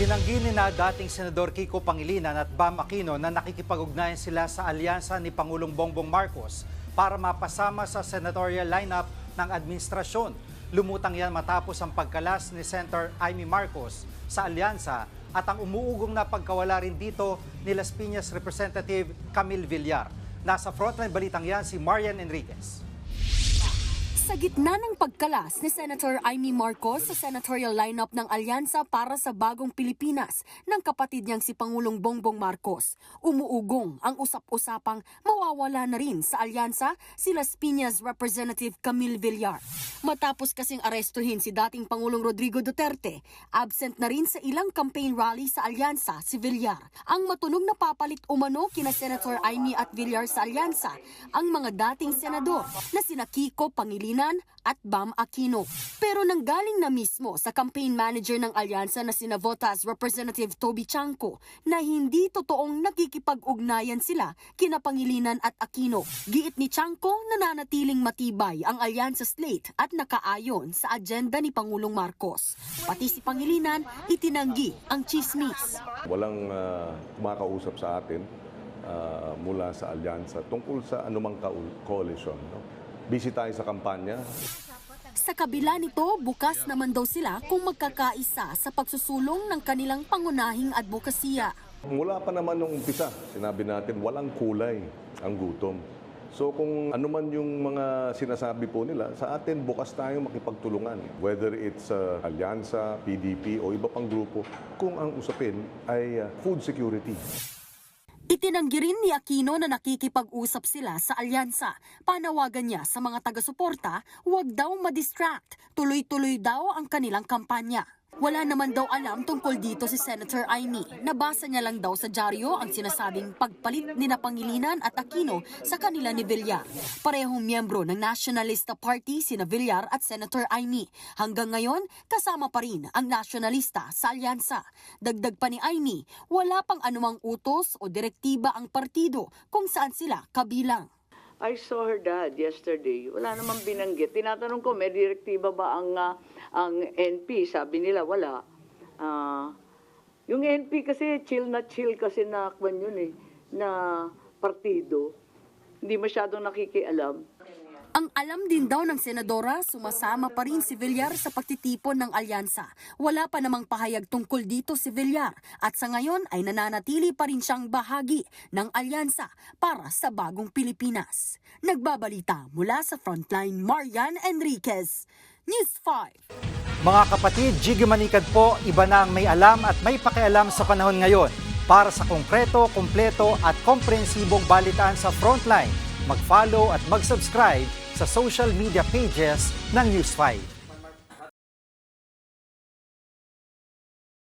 Itinanggi ni na dating Senador Kiko Pangilinan at Bam Aquino na nakikipag-ugnayan sila sa alyansa ni Pangulong Bongbong Marcos para mapasama sa senatorial lineup ng administrasyon. Lumutang yan matapos ang pagkalas ni Senator Amy Marcos sa alyansa at ang umuugong na pagkawala rin dito ni Las Piñas Representative Camille Villar. Nasa frontline balitang yan si Marian Enriquez. Sa gitna ng pagkalas ni Senator Amy Marcos sa senatorial lineup ng Alyansa para sa Bagong Pilipinas ng kapatid niyang si Pangulong Bongbong Marcos, umuugong ang usap-usapang mawawala na rin sa alyansa si Las Piñas Representative Camille Villar. Matapos kasing arestuhin si dating Pangulong Rodrigo Duterte, absent na rin sa ilang campaign rally sa alyansa si Villar. Ang matunog na papalit umano kina Senator Amy at Villar sa alyansa ang mga dating senador na sina Kiko Pangilinan at Bam Aquino. Pero nanggaling na mismo sa campaign manager ng alyansa na sina Votas Representative Toby Chanco na hindi totoong nakikipag-ugnayan sila kina Pangilinan at Aquino. Giit ni Chanco nananatiling matibay ang alyansa slate at nakaayon sa agenda ni Pangulong Marcos. Pati si Pangilinan itinanggi ang chismis. Walang kumakausap sa atin mula sa alyansa tungkol sa anumang coalition. No? Busy tayo sa kampanya. Sa kabila nito, bukas naman daw sila kung magkakaisa sa pagsusulong ng kanilang pangunahing advokasya. Mula pa naman nung umpisa, sinabi natin walang kulay ang gutom. So kung ano man yung mga sinasabi po nila, sa atin bukas tayong makipagtulungan. Whether it's alyansa, PDP o iba pang grupo, kung ang usapin ay food security. Itinanggi rin ni Aquino na nakikipag-usap sila sa alyansa. Panawagan niya sa mga taga-suporta, huwag daw ma-distract. Tuloy-tuloy daw ang kanilang kampanya. Wala naman daw alam tungkol dito si Senator Amy. Nabasa niya lang daw sa dyaryo ang sinasabing pagpalit ni na Pangilinan at Aquino sa kanila ni Villar. Parehong miyembro ng Nationalista Party sina Villar at Senator Amy. Hanggang ngayon, kasama pa rin ang nasyonalista sa alyansa. Dagdag pa ni Amy, wala pang anumang utos o direktiba ang partido kung saan sila kabilang. I saw her dad yesterday. Wala namang binanggit. Tinatanong ko, may direktiba ba ang NP? Sabi nila, wala. Yung NP kasi, chill kasi na kwan yun na partido. Hindi masyadong nakikialam. Ang alam din daw ng senadora, sumasama pa rin si Villar sa pagtitipon ng alyansa. Wala pa namang pahayag tungkol dito si Villar at sa ngayon ay nananatili pa rin siyang bahagi ng alyansa para sa Bagong Pilipinas. Nagbabalita mula sa Frontline, Marian Enriquez, News 5. Mga kapatid, Jiggy Manikad po, iba na ang may alam at may pakialam sa panahon ngayon. Para sa konkreto, kumpleto at komprehensibong balitaan sa Frontline, mag-follow at mag-subscribe sa social media pages ng News 5.